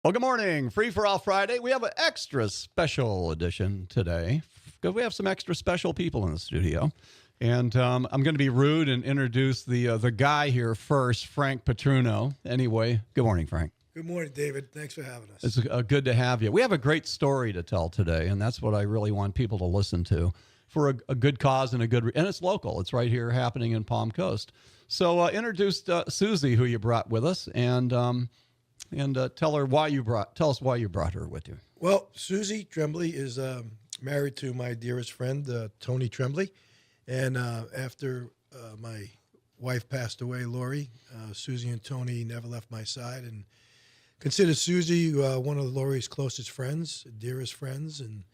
Well, good morning. Free for All Friday. We have an extra special edition today because we have some extra special people in the studio. And I'm going to be rude and introduce the guy here first, Frank Petruno. Anyway, good morning, Frank. Good morning, David. Thanks for having us. It's good to have you. We have a great story to tell today, and that's what I really want people to listen to for a good cause and and it's local. It's right here happening in Palm Coast. So introduce Susie, who you brought with us, and tell us why you brought her with you. Well, Susie Tremblay is married to my dearest friend, Tony Tremblay. And after my wife passed away, Lori, Susie and Tony never left my side and consider Susie one of Lori's closest friends, dearest friends. And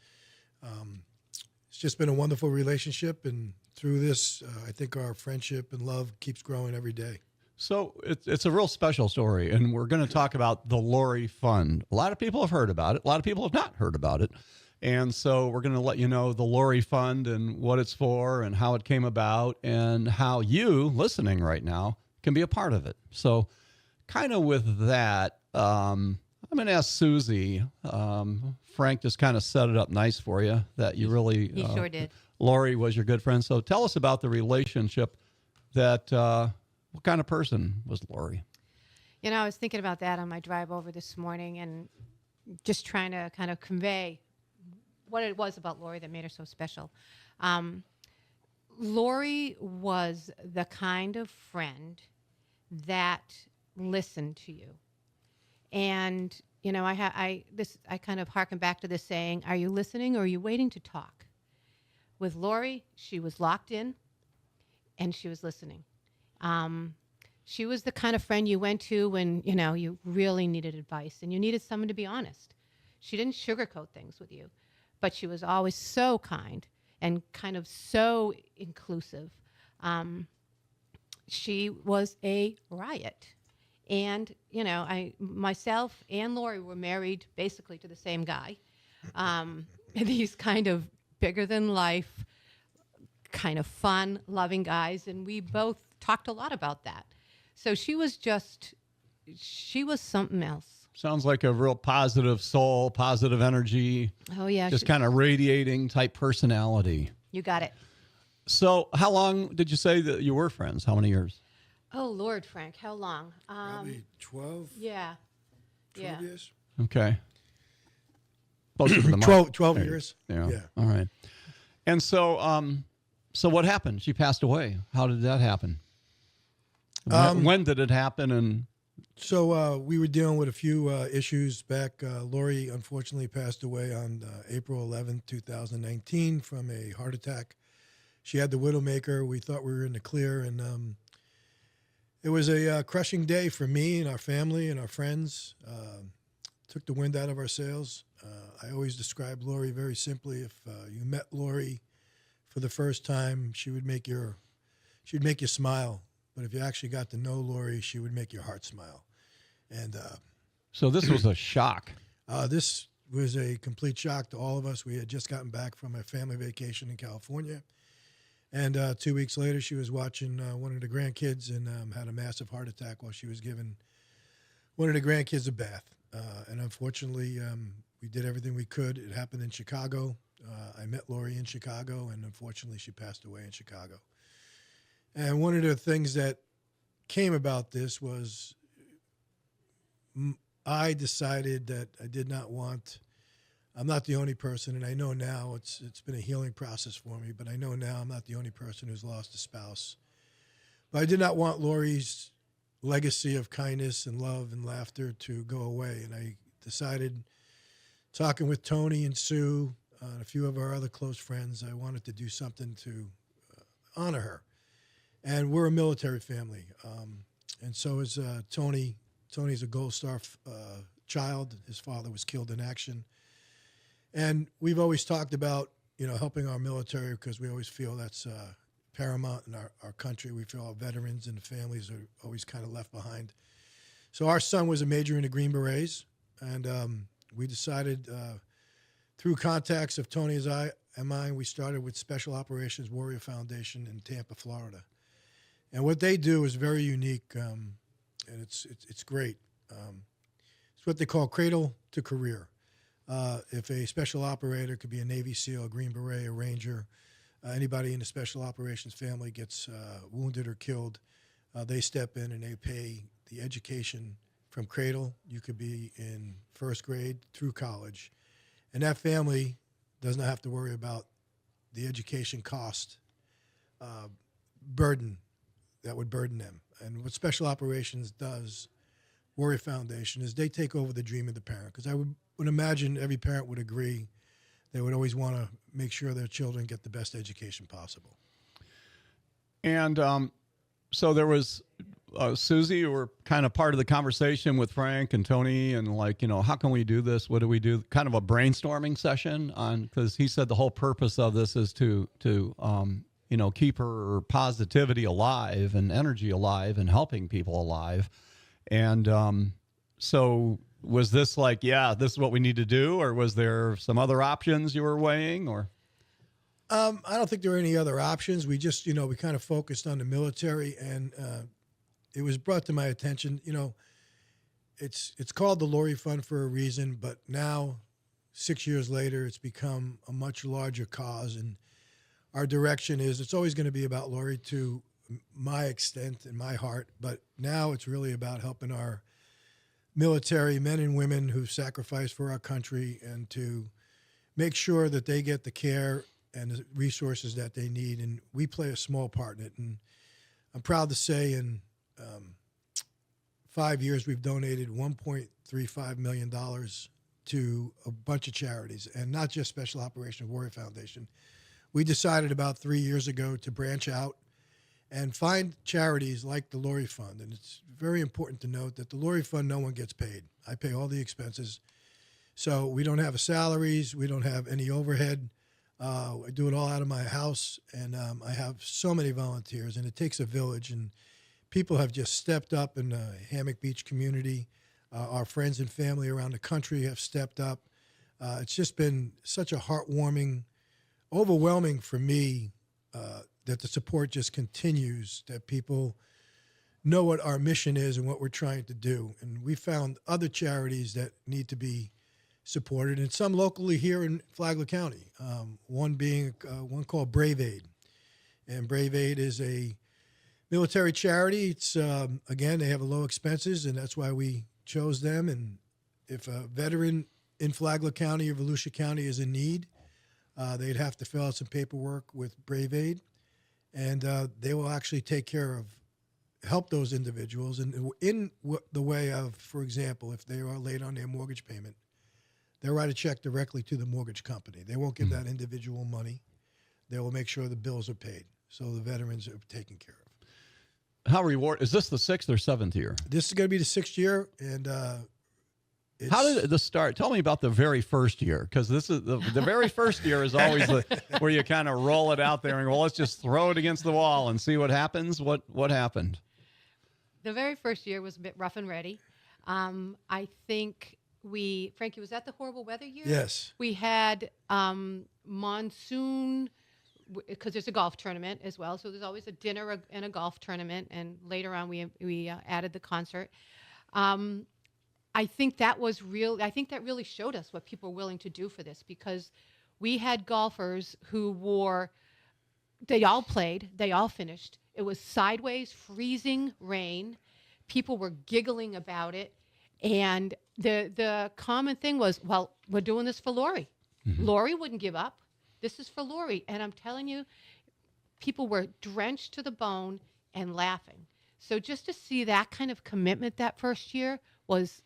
it's just been a wonderful relationship. And through this, I think our friendship and love keeps growing every day. So it's a real special story, and we're going to talk about the Lori Fund. A lot of people have heard about it. A lot of people have not heard about it. And so we're going to let you know the Lori Fund and what it's for and how it came about and how you, listening right now, can be a part of it. So kind of with that, I'm going to ask Susie. Frank just kind of set it up nice for you that you really... He sure did. Lori was your good friend. So tell us about the relationship that... what kind of person was Lori? You know, I was thinking about that on my drive over this morning and just trying to kind of convey what it was about Lori that made her so special. Lori was the kind of friend that listened to you. And, you know, I kind of harken back to this saying, are you listening or are you waiting to talk? With Lori, she was locked in and she was listening. She was the kind of friend you went to when, you know, you really needed advice and you needed someone to be honest. She didn't sugarcoat things with you, but she was always so kind and kind of so inclusive. She was a riot. And, you know, myself and Lori were married basically to the same guy. These kind of bigger than life, kind of fun, loving guys, and we both talked a lot about that. So she was something else. Sounds like a real positive soul, positive energy. Oh, yeah. Just kind of radiating type personality. You got it. So how long did you say that you were friends? How many years? Oh, Lord, Frank, how long? Probably 12, Yeah. 12 years. Okay. Closer to the 12 years. Yeah. All right. And so, so what happened? She passed away. How did that happen? When did it happen? And so we were dealing with a few issues back. Lori unfortunately passed away on April 11th, 2019 from a heart attack. She had the widowmaker. We thought we were in the clear, and it was a crushing day for me and our family and our friends. Took the wind out of our sails. I always describe Lori very simply. If you met Lori for the first time, she would make you smile. But if you actually got to know Lori, she would make your heart smile. And so this was a shock. This was a complete shock to all of us. We had just gotten back from a family vacation in California. And 2 weeks later, she was watching one of the grandkids and had a massive heart attack while she was giving one of the grandkids a bath. And unfortunately, we did everything we could. It happened in Chicago. I met Lori in Chicago, and unfortunately, she passed away in Chicago. And one of the things that came about this was I decided that I did not want, I'm not the only person, and I know now it's been a healing process for me, but I know now I'm not the only person who's lost a spouse. But I did not want Lori's legacy of kindness and love and laughter to go away. And I decided, talking with Tony and Sue and a few of our other close friends, I wanted to do something to honor her. And we're a military family. And so is Tony. Tony's a Gold Star child. His father was killed in action. And we've always talked about, you know, helping our military because we always feel that's paramount in our country. We feel our veterans and the families are always kind of left behind. So our son was a major in the Green Berets. And we decided through contacts of Tony and mine, we started with Special Operations Warrior Foundation in Tampa, Florida. And what they do is very unique, and it's great. It's what they call cradle to career. If a special operator, could be a Navy SEAL, a Green Beret, a Ranger, anybody in the special operations family gets wounded or killed, they step in and they pay the education from cradle. You could be in first grade through college. And that family does not have to worry about the education cost burden that would burden them. And what Special Operations does, Warrior Foundation, is they take over the dream of the parent. Because I would imagine every parent would agree they would always want to make sure their children get the best education possible. And so there was Susie, you were kind of part of the conversation with Frank and Tony, and like, you know, how can we do this? What do we do? Kind of a brainstorming session on, because he said the whole purpose of this is to you know, keep her positivity alive and energy alive and helping people alive. And so was this like, yeah, this is what we need to do, or was there some other options you were weighing, or? I don't think there were any other options. We just, you know, we kind of focused on the military, and it was brought to my attention, you know, it's called the Lori Fund for a reason, but now 6 years later, it's become a much larger cause. And our direction is it's always going to be about Lori to my extent and my heart, but now it's really about helping our military men and women who sacrifice for our country, and to make sure that they get the care and the resources that they need. And we play a small part in it. And I'm proud to say in 5 years, we've donated $1.35 million to a bunch of charities, and not just Special Operations Warrior Foundation. We decided about 3 years ago to branch out and find charities like the Lori Fund. And it's very important to note that the Lori Fund, no one gets paid. I pay all the expenses. So we don't have salaries. We don't have any overhead. I do it all out of my house, and I have so many volunteers, and it takes a village, and people have just stepped up in the Hammock Beach community. Our friends and family around the country have stepped up. It's just been such a heartwarming, overwhelming for me that the support just continues, that people know what our mission is and what we're trying to do. And we found other charities that need to be supported, and some locally here in Flagler County, one being one called Brave Aid. And Brave Aid is a military charity. It's, again, they have low expenses, and that's why we chose them. And if a veteran in Flagler County or Volusia County is in need, they'd have to fill out some paperwork with Brave Aid, and they will actually take care of, help those individuals. And in the way of, for example, if they are late on their mortgage payment, they'll write a check directly to the mortgage company. They won't give that individual money. They will make sure the bills are paid, so the veterans are taken care of. How is this the 6th or 7th year? This is going to be the 6th year, and how did this start? Tell me about the very first year, because this is the very first year is always where you kind of roll it out there and, well, let's just throw it against the wall and see what happens. What happened? The very first year was a bit rough and ready. I think Frankie, was that the horrible weather year? Yes. We had monsoon, because there's a golf tournament as well. So there's always a dinner and a golf tournament. And later on, we added the concert. I think that really showed us what people were willing to do for this, because we had golfers who they all played, they all finished. It was sideways, freezing rain. People were giggling about it. And the common thing was, well, we're doing this for Lori. Mm-hmm. Lori wouldn't give up. This is for Lori. And I'm telling you, people were drenched to the bone and laughing. So just to see that kind of commitment that first year was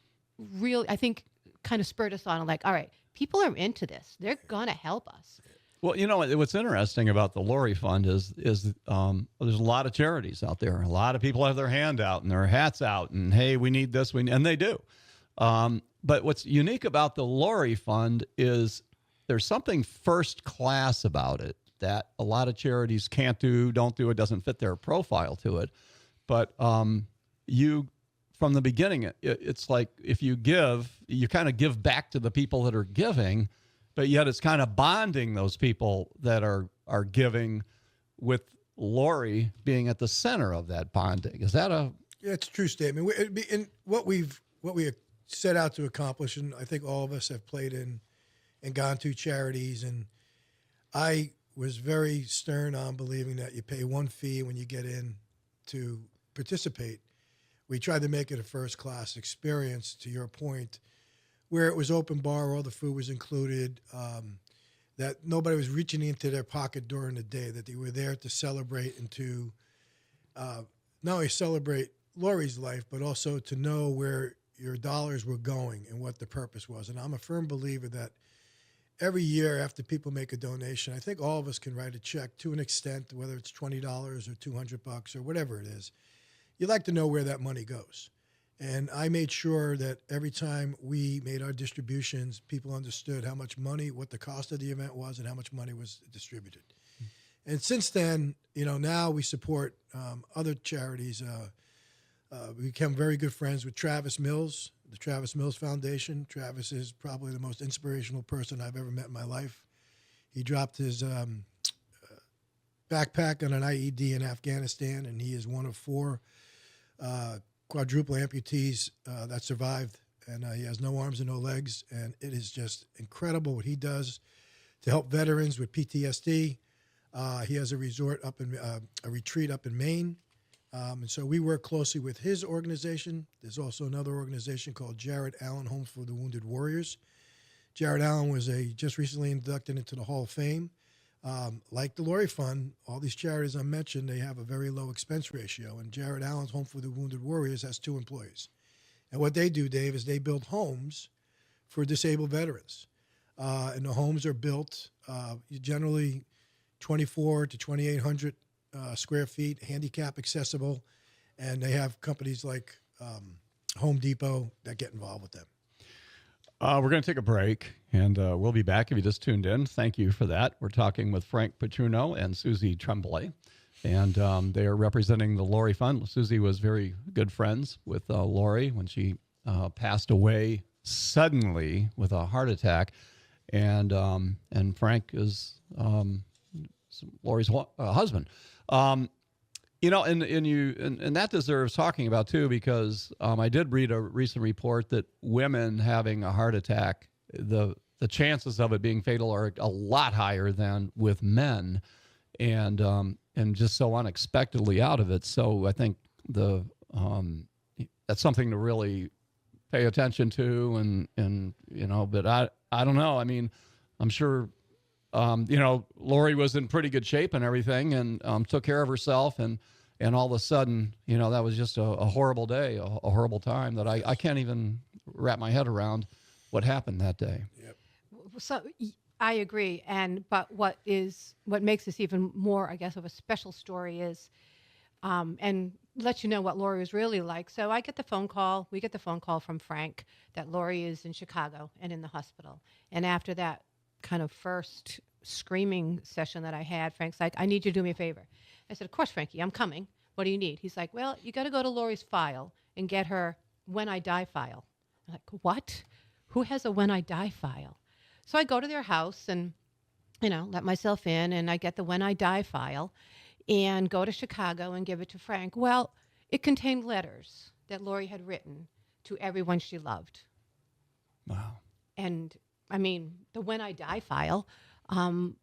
really, I think, kind of spurred us on, like, all right, people are into this. They're going to help us. Well, you know, what's interesting about the Lori Fund is there's a lot of charities out there. A lot of people have their hand out and their hats out, and hey, we need this, and they do. But what's unique about the Lori Fund is there's something first class about it that a lot of charities can't do, don't do. It doesn't fit their profile to it. But you, from the beginning, it's like if you give, you kind of give back to the people that are giving, but yet it's kind of bonding those people that are giving, with Lori being at the center of that bonding. Is that a... Yeah, it's a true statement. And what we set out to accomplish, and I think all of us have played in and gone to charities, and I was very stern on believing that you pay one fee when you get in to participate. We tried to make it a first-class experience, to your point, where it was open bar, all the food was included, that nobody was reaching into their pocket during the day, that they were there to celebrate and to not only celebrate Lori's life, but also to know where your dollars were going and what the purpose was. And I'm a firm believer that every year after people make a donation, I think all of us can write a check to an extent, whether it's $20 or $200 or whatever it is. You like to know where that money goes. And I made sure that every time we made our distributions, people understood how much money, what the cost of the event was, and how much money was distributed. And since then, now we support other charities. We became very good friends with Travis Mills, the Travis Mills Foundation. Travis is probably the most inspirational person I've ever met in my life. He dropped his backpack on an IED in Afghanistan, and he is one of 4 quadruple amputees that survived, and he has no arms and no legs, and it is just incredible what he does to help veterans with PTSD. He has a retreat up in Maine, and so we work closely with his organization. There's also another organization called Jared Allen Homes for the Wounded Warriors. Jared Allen was just recently inducted into the Hall of Fame. Like the Lori Fund, all these charities I mentioned, they have a very low expense ratio. And Jared Allen's Home for the Wounded Warriors has 2 employees. And what they do, Dave, is they build homes for disabled veterans. And the homes are built generally 2,400 to 2,800 square feet, handicap accessible. And they have companies like Home Depot that get involved with them. We're going to take a break, and we'll be back if you just tuned in. Thank you for that. We're talking with Frank Petruno and Susie Tremblay, and they are representing the Lori Fund. Susie was very good friends with Lori when she passed away suddenly with a heart attack, and Frank is Lori's husband. And that deserves talking about too, because I did read a recent report that women having a heart attack, the chances of it being fatal are a lot higher than with men, and just so unexpectedly out of it. So I think that's something to really pay attention to, but I don't know. I mean, I'm sure. Lori was in pretty good shape and everything, and took care of herself, and all of a sudden, that was just a horrible day, a horrible time that I can't even wrap my head around what happened that day. Yep. So I agree, but what makes this even more, I guess, of a special story is, and let you know what Lori was really like. So we get the phone call from Frank that Lori is in Chicago and in the hospital, and after that kind of first screaming session that I had, Frank's like, I need you to do me a favor. I said, of course, Frankie, I'm coming. What do you need? He's like, well, you got to go to Lori's file and get her When I Die file. I'm like, what? Who has a When I Die file? So I go to their house and, let myself in, and I get the When I Die file and go to Chicago and give it to Frank. Well, it contained letters that Lori had written to everyone she loved. Wow. And I mean, the When I Die file, and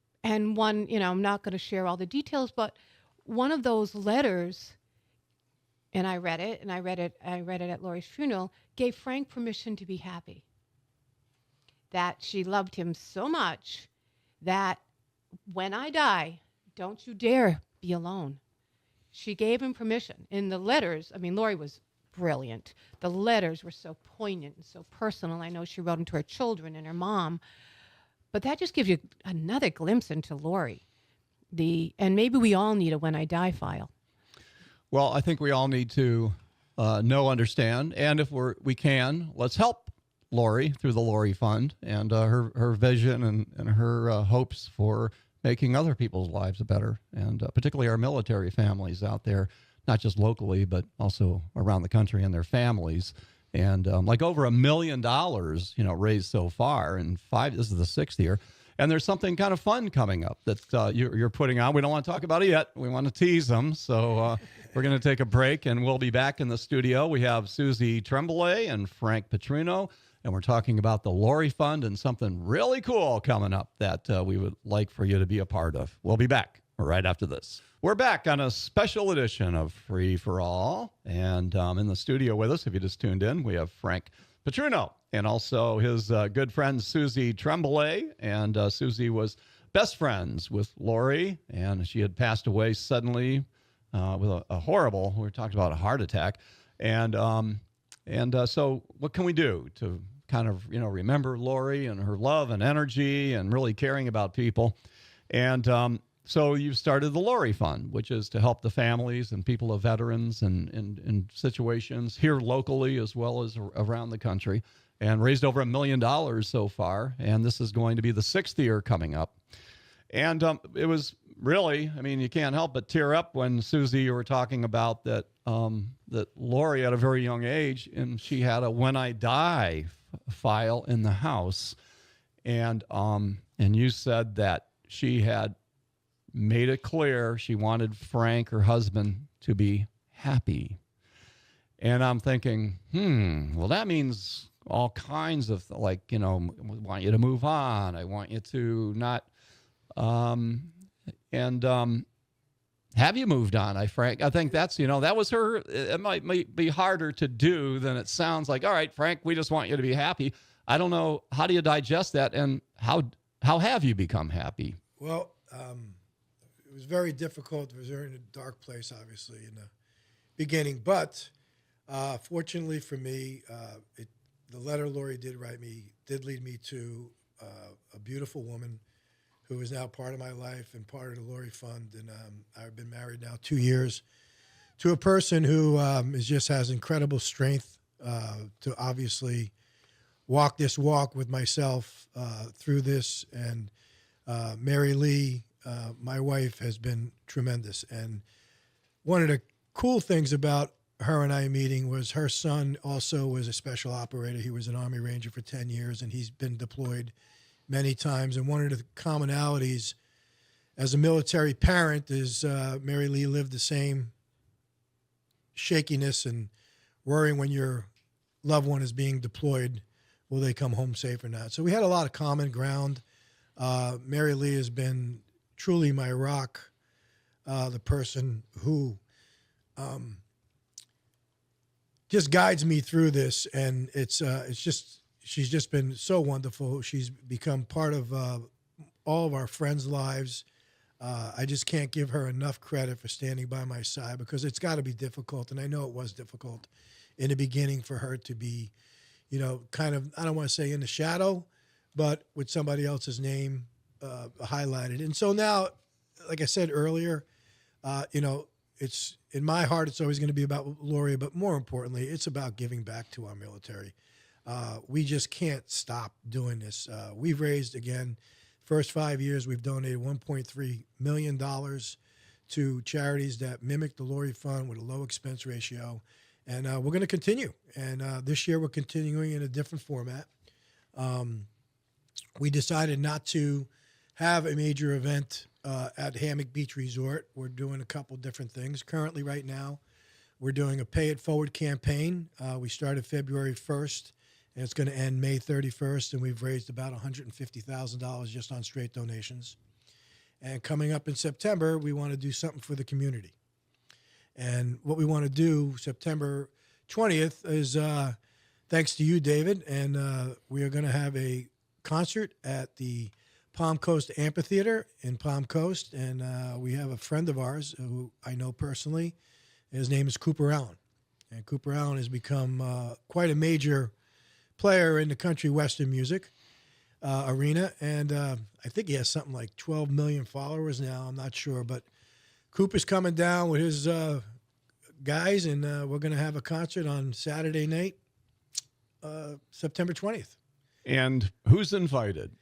one, I'm not going to share all the details, but one of those letters, and I read it at Lori's funeral, gave Frank permission to be happy. That she loved him so much that when I die, don't you dare be alone. She gave him permission. In the letters, I mean, Lori was brilliant. The letters were so poignant and so personal. I know she wrote them to her children and her mom, but that just gives you another glimpse into Lori. And maybe we all need a When I Die file. Well, I think we all need to understand, and if we can, let's help Lori through the Lori Fund and her vision and her hopes for making other people's lives better, and particularly our military families out there, not just locally, but also around the country and their families. And like over $1 million, raised so far, and this is the 6th year. And there's something kind of fun coming up that you're putting on. We don't want to talk about it yet. We want to tease them. So we're going to take a break, and we'll be back in the studio. We have Susie Tremblay and Frank Petrino, and we're talking about the Lori Fund and something really cool coming up that we would like for you to be a part of. We'll be back right after this. We're back on a special edition of Free for All. And in the studio with us, if you just tuned in, we have Frank Petrino and also his good friend Susie Tremblay. And Susie was best friends with Lori, and she had passed away suddenly with a horrible, we talked about a heart attack. And so what can we do to kind of, remember Lori and her love and energy and really caring about people? And so you've started the Lori Fund, which is to help the families and people of veterans and in situations here locally as well as around the country, and raised over $1 million so far. And this is going to be the 6th year coming up. And it was really, you can't help but tear up when, Susie, you were talking about that Lori at a very young age, and she had a "When I Die" file in the house. And you said that she had made it clear she wanted Frank, her husband, to be happy. And I'm thinking, well, that means all kinds of, I want you to move on. I want you to not, have you moved on, Frank? I think that's, that was her. It might be harder to do than it sounds like. All right, Frank, we just want you to be happy. I don't know. How do you digest that? And how have you become happy? Well, it was very difficult. It was very in a dark place, obviously, in the beginning. But fortunately for me, the letter Lori did write me did lead me to a beautiful woman who is now part of my life and part of the Lori Fund. And I've been married now 2 years to a person who just has incredible strength to obviously walk this walk with myself through this. And Mary Lee, my wife, has been tremendous. And one of the cool things about her and I meeting was her son also was a special operator. He was an Army Ranger for 10 years, and he's been deployed many times. And one of the commonalities as a military parent is Mary Lee lived the same shakiness and worrying when your loved one is being deployed, will they come home safe or not? So we had a lot of common ground. Mary Lee has been truly my rock, the person who just guides me through this, and it's just, she's just been so wonderful. She's become part of all of our friends' lives. I just can't give her enough credit for standing by my side, because it's got to be difficult, and I know it was difficult in the beginning for her to be, kind of, I don't want to say in the shadow, but with somebody else's name highlighted. And so now, like I said earlier, it's in my heart, it's always going to be about Lori, but more importantly, it's about giving back to our military. We just can't stop doing this. We've raised, again, first 5 years, we've donated $1.3 million to charities that mimic the Lori Fund with a low expense ratio. And we're going to continue. And this year we're continuing in a different format. We decided not to have a major event at Hammock Beach Resort. We're doing a couple different things. Currently, right now, we're doing a Pay It Forward campaign. We started February 1st, and it's going to end May 31st, and we've raised about $150,000 just on straight donations. And coming up in September, we want to do something for the community. And what we want to do September 20th is, thanks to you, David, and we are going to have a concert at the Palm Coast Amphitheater in Palm Coast, and we have a friend of ours who I know personally. His name is Cooper Allen, and Cooper Allen has become quite a major player in the country western music arena, and I think he has something like 12 million followers now. I'm not sure, but Cooper's coming down with his guys, and we're going to have a concert on Saturday night, September 20th. And who's invited?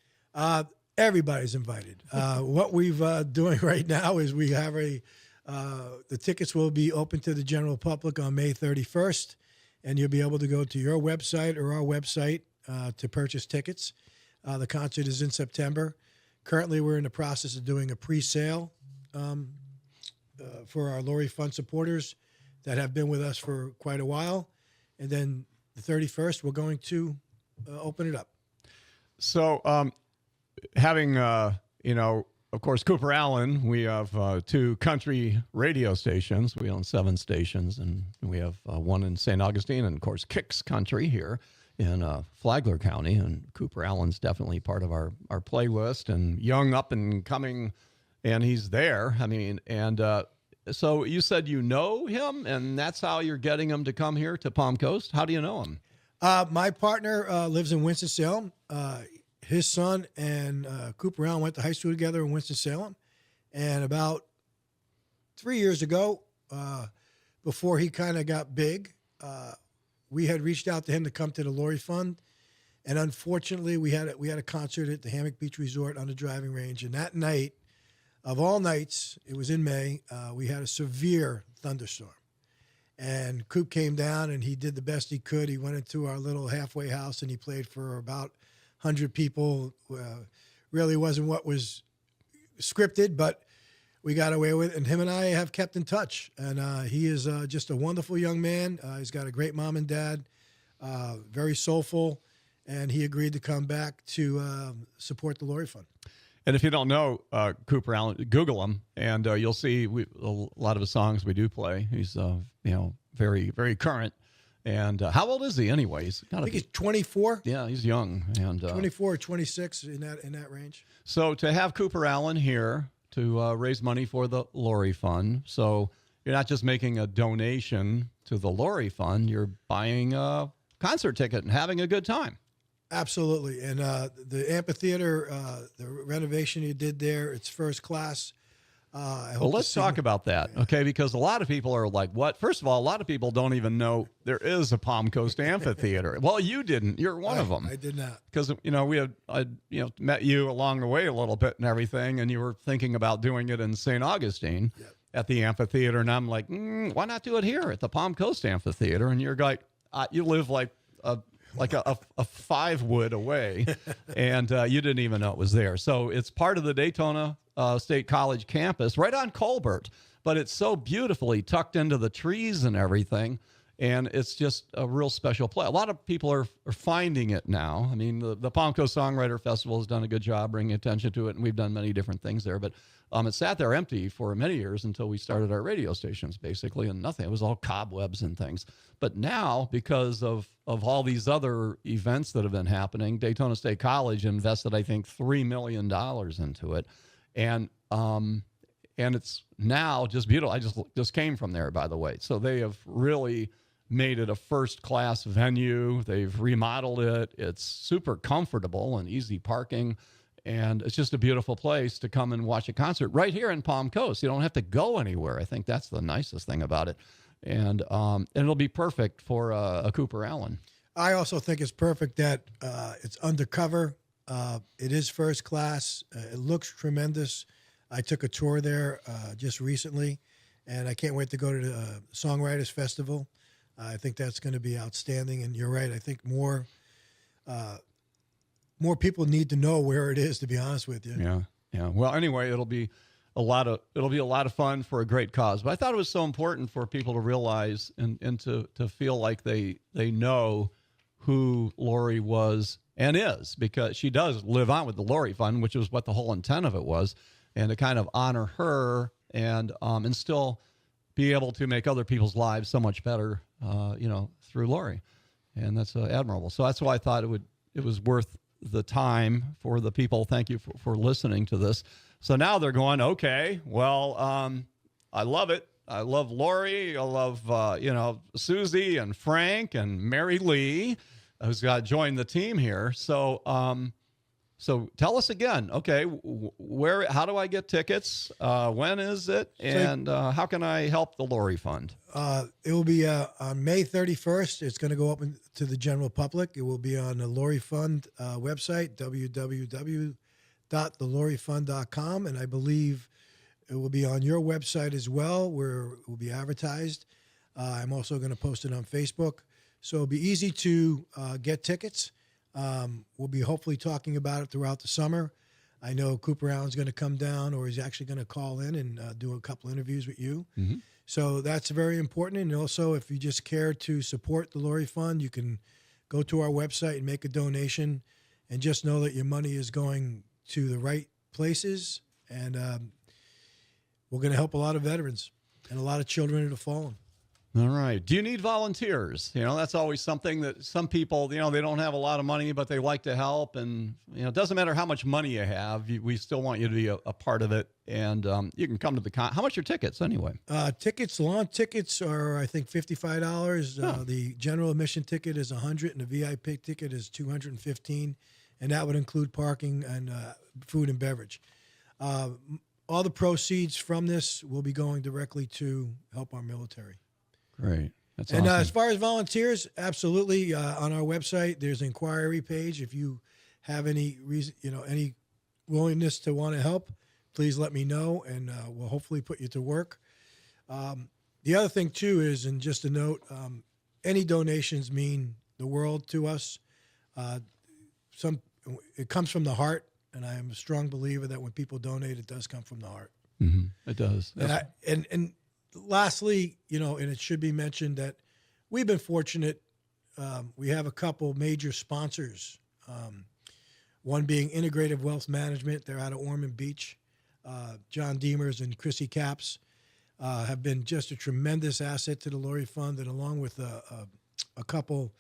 Everybody's invited. What we've doing right now is we have the tickets will be open to the general public on May 31st, and you'll be able to go to your website or our website to purchase tickets. The concert is in September. Currently, we're in the process of doing a pre-sale for our Lori Fund supporters that have been with us for quite a while. And then the 31st, we're going to open it up. So having, of course, Cooper Allen, we have 2 country radio stations. We own 7 stations, and we have one in St. Augustine and, of course, Kicks Country here in Flagler County. And Cooper Allen's definitely part of our playlist and young up and coming, and he's there. I mean, and so you said you know him, and that's how you're getting him to come here to Palm Coast? How do you know him? My partner lives in Winston-Salem. His son and Cooper Allen went to high school together in Winston-Salem. And about 3 years ago, before he kind of got big, we had reached out to him to come to the Lori Fund. And unfortunately, we had a concert at the Hammock Beach Resort on the driving range. And that night, of all nights, it was in May, we had a severe thunderstorm. And Coop came down, and he did the best he could. He went into our little halfway house, and he played for about 100 people. Really wasn't what was scripted, but we got away with it. And him and I have kept in touch. And he is just a wonderful young man. He's got a great mom and dad, very soulful. And he agreed to come back to support the Lori Fund. And if you don't know Cooper Allen, Google him, and you'll see a lot of his songs we do play. He's, very, very current. And how old is he anyway? I think he's 24. Yeah, he's young. And 24 or 26 in that range. So to have Cooper Allen here to raise money for the Lori Fund. So you're not just making a donation to the Lori Fund, you're buying a concert ticket and having a good time. Absolutely. And the amphitheater, the renovation you did there, it's first class. Well, let's talk about that, okay? Because a lot of people are like, what? First of all, a lot of people don't even know there is a Palm Coast Amphitheater. Well, you didn't. You're one of them. I did not. Because, I met you along the way a little bit and everything, and you were thinking about doing it in St. Augustine at the amphitheater. And I'm like, why not do it here at the Palm Coast Amphitheater? And you're like, you live like a 5 wood away, and you didn't even know it was there. So it's part of the Daytona State College campus, right on Colbert, but it's so beautifully tucked into the trees and everything, and it's just a real special place. A lot of people are finding it now. I mean, the Palm Coast Songwriter Festival has done a good job bringing attention to it, and we've done many different things there, but it sat there empty for many years until we started our radio stations, basically, and nothing. It was all cobwebs and things. But now, because of all these other events that have been happening, Daytona State College invested, I think, $3 million into it. And it's now just beautiful. I just came from there, by the way. So they have really made it a first-class venue. They've remodeled it. It's super comfortable and easy parking. And it's just a beautiful place to come and watch a concert right here in Palm Coast. You don't have to go anywhere. I think that's the nicest thing about it. And it'll be perfect for a Cooper Allen. I also think it's perfect that it's undercover. It is first class. It looks tremendous. I took a tour there just recently, and I can't wait to go to the Songwriters Festival. I think that's going to be outstanding. And you're right. I think more people need to know where it is, to be honest with you. Yeah. Well, anyway, it'll be a lot of fun for a great cause. But I thought it was so important for people to realize and to feel like they know who Lori was and is, because she does live on with the Lori Fund, which is what the whole intent of it was, and to kind of honor her and still be able to make other people's lives so much better, through Lori. And that's admirable. So that's why I thought it was worth the time for the people. Thank you for listening to this. So now they're going, okay, well, I love it. I love Lori. I love, Susie and Frank and Mary Lee, who's got joined the team here. So tell us again, okay, how do I get tickets? When is it? And how can I help the Lori Fund? It will be on May 31st. It's going to go up to the general public. It will be on the Lori Fund website, www.thelorifund.com. And I believe it will be on your website as well, where it will be advertised. I'm also going to post it on Facebook. So it'll be easy to get tickets. We'll be hopefully talking about it throughout the summer. I know Cooper Allen's going to come down, or he's actually going to call in and do a couple interviews with you. Mm-hmm. So that's very important. And also, if you just care to support the Lori Fund, you can go to our website and make a donation, and just know that your money is going to the right places. And we're going to help a lot of veterans and a lot of children that have fallen. All right. Do you need volunteers? That's always something that some people, they don't have a lot of money, but they like to help. And, it doesn't matter how much money you have. We still want you to be a part of it. And you can come to the how much are tickets anyway? Lawn tickets are, I think, $55. Oh. The general admission ticket is $100, and the VIP ticket is $215. And that would include parking and food and beverage. All the proceeds from this will be going directly to help our military. Great. That's and awesome. As far as volunteers, absolutely. On our website, there's an inquiry page. If you have any reason, any willingness to want to help, please let me know, and we'll hopefully put you to work. The other thing too is, and just a note, any donations mean the world to us. It comes from the heart, and I am a strong believer that when people donate, it does come from the heart. Mm-hmm. It does. And lastly, and it should be mentioned that we've been fortunate. We have a couple major sponsors, one being Integrative Wealth Management. They're out of Ormond Beach. John Deemers and Chrissy Capps have been just a tremendous asset to the Lori Fund, and along with a couple,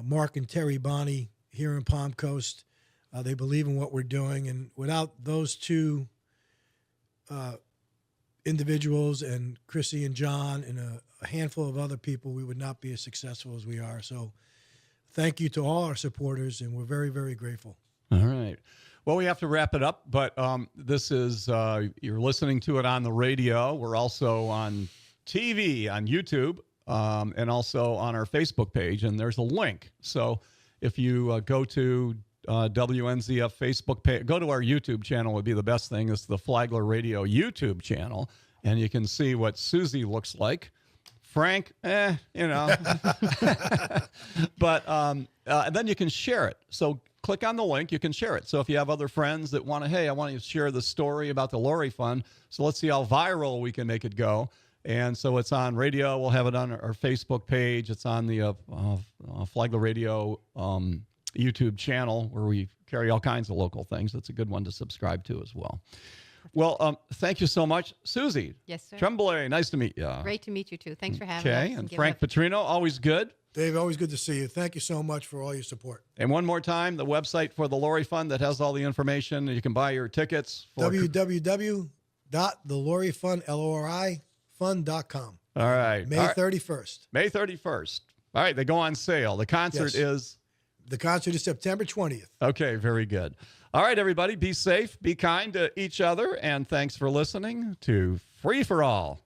Mark and Terry Bonney here in Palm Coast. They believe in what we're doing, and without those two individuals and Chrissy and John and a handful of other people, we would not be as successful as we are. So thank you to all our supporters, and we're very, very grateful. All right. Well, we have to wrap it up, but this is, you're listening to it on the radio. We're also on TV, on YouTube, and also on our Facebook page, and there's a link. So if you go to WNZF Facebook page, go to our YouTube channel would be the best thing. It's the Flagler Radio YouTube channel, and you can see what Susie looks like. Frank, but then you can share it. So click on the link, you can share it. So if you have other friends that want to, hey, I want to share the story about the Lori Fund, so let's see how viral we can make it go. And so it's on radio. We'll have it on our Facebook page. It's on the Flagler Radio YouTube channel, where we carry all kinds of local things. That's a good one to subscribe to as well. Well, thank you so much, Susie. Yes, sir. Tremblay, nice to meet you. Great to meet you, too. Thanks for having us. Okay, and Frank Petrino, always good. Dave, always good to see you. Thank you so much for all your support. And one more time, the website for the Lori Fund that has all the information. You can buy your tickets. www.thelorifund.com. All right. May 31st. May 31st. All right, they go on sale. The concert is? The concert is September 20th. Okay, very good. All right, everybody, be safe, be kind to each other, and thanks for listening to Free for All.